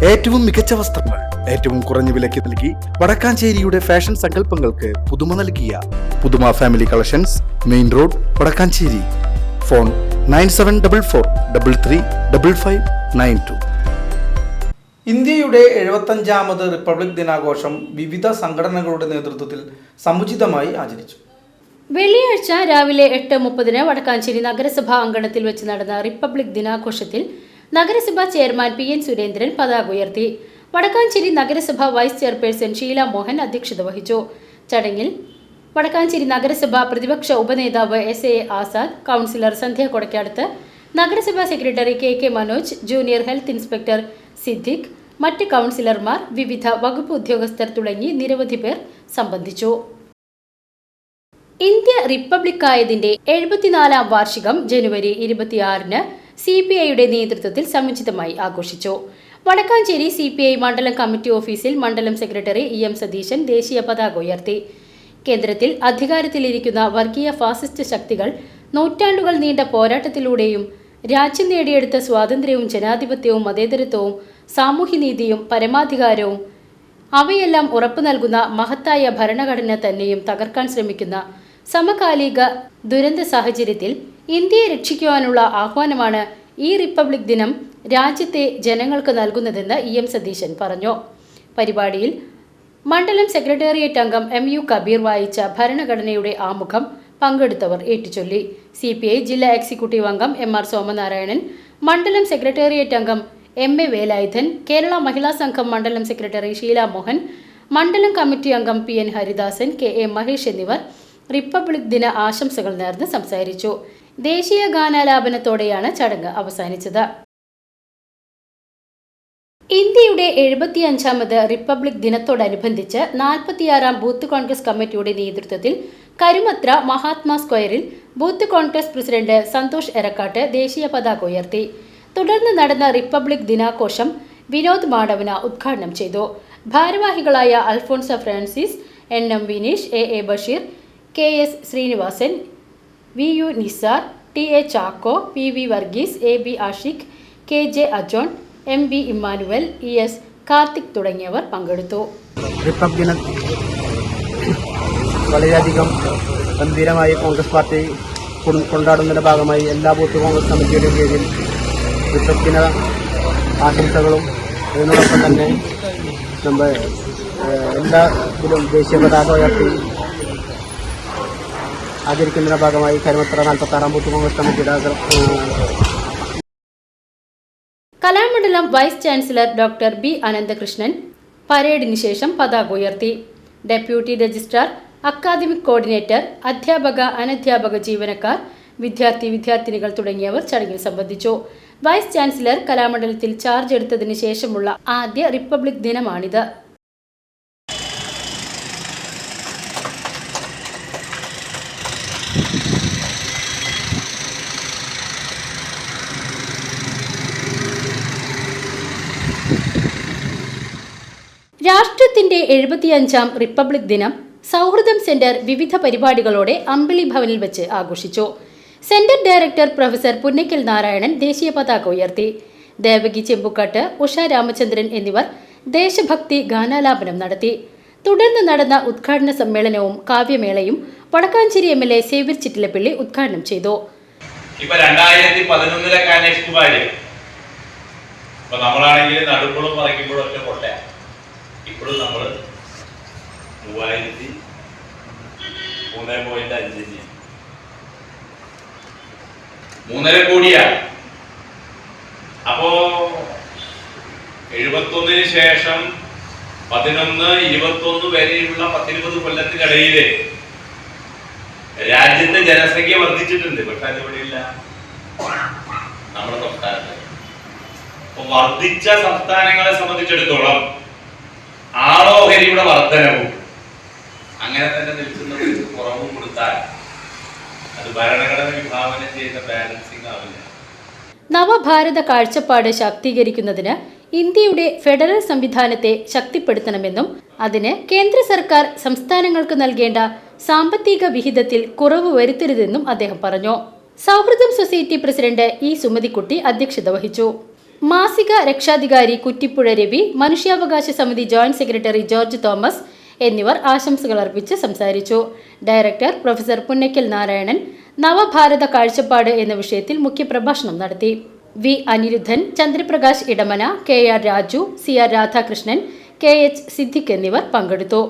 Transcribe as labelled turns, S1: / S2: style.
S1: ഏറ്റവും മികച്ച വസ്ത്രങ്ങൾ ഏറ്റവും കുറഞ്ഞ വിലയ്ക്ക് നൽകി വടക്കാഞ്ചേരിയുടെ ഫാഷൻ സങ്കല്പങ്ങൾക്ക് പുതുമ നൽകിയ പുതുമ family collections, main road, Vadakkanchery. Phone 9744335592.
S2: ഇന്ത്യയുടെ 75ാമത് റിപ്പബ്ലിക് ദിനാഘോഷം വിവിധ സംഘടനകളുടെ നേതൃത്വത്തിൽ സമുചിതമായി ആചരിച്ചു.
S3: വെള്ളിയാഴ്ച രാവിലെ 8:30 വടക്കാഞ്ചേരി നഗരസഭാ അങ്കണത്തിൽ വെച്ച് നടന്ന റിപ്പബ്ലിക് ദിനാഘോഷത്തിൽ നഗരസഭാ ചെയർമാൻ PN സുരേന്ദ്രൻ പതാക ഉയർത്തി. വടക്കാഞ്ചേരി നഗരസഭ വൈസ് ചെയർപേഴ്സൺ ഷീല മോഹൻ അധ്യക്ഷത വഹിച്ചു. ചടങ്ങിൽ വടക്കാഞ്ചേരി നഗരസഭ പ്രതിപക്ഷ ഉപനേതാവ് SA ആസാദ്, കൗൺസിലർ സന്ധ്യ കൊടക്കാടത്ത്, നഗരസഭാ secretary KK Manoj, junior health inspector Siddique, മറ്റ് കൗൺസിലർമാർ, വിവിധ വകുപ്പ് ഉദ്യോഗസ്ഥർ തുടങ്ങി നിരവധി പേർ സംബന്ധിച്ചു. ഇന്ത്യ റിപ്പബ്ലിക്കായതിന്റെ 74ാം വാർഷികം ജനുവരി 26-ന് CPIയുടെ നേതൃത്വത്തിൽ സമുചിതമായി ആഘോഷിച്ചു. വടക്കാഞ്ചേരി CPI മണ്ഡലം കമ്മിറ്റി ഓഫീസിൽ മണ്ഡലം സെക്രട്ടറി EM സതീശൻ ദേശീയ പതാക ഉയർത്തി. കേന്ദ്രത്തിൽ അധികാരത്തിലിരിക്കുന്ന വർഗീയ ഫാസിസ്റ്റ് ശക്തികൾ നൂറ്റാണ്ടുകൾ നീണ്ട പോരാട്ടത്തിലൂടെയും രാജ്യം നേടിയെടുത്ത സ്വാതന്ത്ര്യവും ജനാധിപത്യവും മതേതരത്വവും സാമൂഹ്യനീതിയും പരമാധികാരവും അവയെല്ലാം ഉറപ്പു നൽകുന്ന മഹത്തായ ഭരണഘടന തന്നെയും തകർക്കാൻ ശ്രമിക്കുന്ന സമകാലിക ദുരന്ത സാഹചര്യത്തിൽ ഇന്ത്യയെ രക്ഷിക്കുവാനുള്ള ആഹ്വാനമാണ് ഈ റിപ്പബ്ലിക് ദിനം രാജ്യത്തെ ജനങ്ങൾക്ക് നൽകുന്നതെന്ന് EM സതീശൻ പറഞ്ഞു. പരിപാടിയിൽ മണ്ഡലം സെക്രട്ടേറിയറ്റ് അംഗം MU കബീർ വായിച്ച ഭരണഘടനയുടെ ആമുഖം പങ്കെടുത്തവർ ഏറ്റുചൊല്ലി. CPI ജില്ലാ എക്സിക്യൂട്ടീവ് അംഗം MR സോമനാരായണൻ, മണ്ഡലം സെക്രട്ടേറിയറ്റ് അംഗം MA വേലായുധൻ, കേരള മഹിളാ സംഘം മണ്ഡലം സെക്രട്ടറി ഷീല മോഹൻ, മണ്ഡലം കമ്മിറ്റി അംഗം PN ഹരിദാസൻ, KA മഹേഷ് എന്നിവർ റിപ്പബ്ലിക് ദിന ആശംസകൾ നേർന്ന് സംസാരിച്ചു. ദേശീയ ഗാനാലാപനത്തോടെയാണ് ചടങ്ങ് അവസാനിച്ചത്. ഇന്ത്യയുടെ 75ാമത് റിപ്പബ്ലിക് ദിനത്തോടനുബന്ധിച്ച് 46ാം ബൂത്ത് കോൺഗ്രസ് കമ്മിറ്റിയുടെ നേതൃത്വത്തിൽ കരുമത്ര മഹാത്മാ സ്ക്വയറിൽ ബൂത്ത് കോൺഗ്രസ് പ്രസിഡന്റ് സന്തോഷ് എരക്കാട്ട് ദേശീയ പതാക ഉയർത്തി. തുടർന്ന് നടന്ന റിപ്പബ്ലിക് ദിനാഘോഷം വിനോദ് മാടവന ഉദ്ഘാടനം ചെയ്തു. ഭാരവാഹികളായ Alphonsa Francis, NM Vineesh, AA Basheer, KS Srinivasan, VU Nisar, TA Chacko, PV Varghese, AB Ashiq, KJ Ajon, MB Immanuel, ES Karthik തുടങ്ങിയവർ പങ്കെടുത്തു.
S4: റിപ്പബ്ലിക് ദിനം വളരെയധികം ഗംഭീരമായി കോൺഗ്രസ് പാർട്ടി കൊണ്ടാടുന്നതിന്റെ ഭാഗമായി എല്ലാ ബൂത്ത് കോൺഗ്രസ് കമ്മിറ്റിയുടെയും പേരിൽ റിപ്പബ്ലിക് ദിന ആശംസകളും അതിനോടൊപ്പം തന്നെ നമ്മൾ എല്ലാ ഇതിലും ദേശീയ പതാക ഉയർത്തി ആചരിക്കുന്നതിന്റെ ഭാഗമായി കരുമത്ര 46ാം ബൂത്ത് കോൺഗ്രസ് കമ്മിറ്റിയുടെ
S3: Kalamandalam vice chancellor doctor B Ananthakrishnan പരേഡിന് ശേഷം പതാക ഉയർത്തി. ഡെപ്യൂട്ടി രജിസ്ട്രാർ, അക്കാദമിക് കോർഡിനേറ്റർ, അധ്യാപക അനധ്യാപക ജീവനക്കാർ, വിദ്യാർത്ഥിനികൾ തുടങ്ങിയവർ ചടങ്ങിൽ സംബന്ധിച്ചു. വൈസ് ചാൻസലർ കലാമണ്ഡലത്തിൽ ചാർജ് എടുത്തതിന് ശേഷമുള്ള ആദ്യ റിപ്പബ്ലിക് ദിനമാണിത്. രാഷ്ട്രത്തിന്റെ 75ാം റിപ്പബ്ലിക് ദിനം സൗഹൃദം സെന്റർ വിവിധ പരിപാടികളോടെ അമ്പിളി ഭവനിൽ വെച്ച് ആഘോഷിച്ചു. Centre director professor Punnakkal Narayanan ദേശീയ പതാക ഉയർത്തി. ദേവകി ചെമ്പുക്കാട്ട്, ഉഷ രാമചന്ദ്രൻ എന്നിവർ ദേശഭക്തി ഗാനാലാപനം നടത്തി. തുടർന്ന് നടന്ന ഉദ്ഘാടന സമ്മേളനവും കാവ്യമേളയും വടക്കാഞ്ചേരി MLA സേവ്യർ ചിറ്റിലപ്പള്ളി ഉദ്ഘാടനം ചെയ്തു.
S5: 2011 നമ്മളാണെങ്കിൽ നടുപ്പുളം പറയുമ്പോഴും ഒറ്റ കൊട്ടയ. ഇപ്പോഴും നമ്മൾ 3.5 കോടിയാണ്. അപ്പോ 71 ശേഷം 11, 21 വരെയുള്ള 10-20 കൊല്ലത്തിനിടയില് രാജ്യത്തെ ജനസംഖ്യ വർദ്ധിച്ചിട്ടുണ്ട്. പക്ഷെ അതിവിടെയില്ല നമ്മുടെ സംസ്ഥാനത്ത്. അപ്പൊ വർദ്ധിച്ച സംസ്ഥാനങ്ങളെ സംബന്ധിച്ചിടത്തോളം ആളോഹരിയുടെ വർധനവും അങ്ങനെ തന്നെ നിൽക്കുന്നത് കുറവും കൊടുത്താൽ അത് ഭരണഘടന വിഭാവന ചെയ്ത ബാലൻസിംഗ് ആവില്ല.
S3: നവഭാരത കാഴ്ചപ്പാട് ശാക്തീകരിക്കുന്നതിന് ഇന്ത്യയുടെ ഫെഡറൽ സംവിധാനത്തെ ശക്തിപ്പെടുത്തണമെന്നും അതിന് കേന്ദ്ര സർക്കാർ സംസ്ഥാനങ്ങൾക്ക് നൽകേണ്ട സാമ്പത്തിക വിഹിതത്തിൽ കുറവ് വരുത്തരുതെന്നും അദ്ദേഹം പറഞ്ഞു. സൗഹൃദം സൊസൈറ്റി പ്രസിഡന്റ് E സുമതിക്കുട്ടി അധ്യക്ഷത വഹിച്ചു. മാസിക രക്ഷാധികാരി കുറ്റിപ്പുഴ രവി, മനുഷ്യാവകാശ സമിതി ജോയിന്റ് സെക്രട്ടറി ജോർജ് തോമസ് എന്നിവർ ആശംസകൾ അർപ്പിച്ച് സംസാരിച്ചു. ഡയറക്ടർ പ്രൊഫസർ പുന്നക്കൽ നാരായണൻ നവഭാരത കാഴ്ചപ്പാട് എന്ന വിഷയത്തിൽ മുഖ്യപ്രഭാഷണം നടത്തി. V Aniruddhan, Chandraprakash Edamana, KR Raju, CR Radhakrishnan, KH Siddique എന്നിവർ പങ്കെടുത്തു.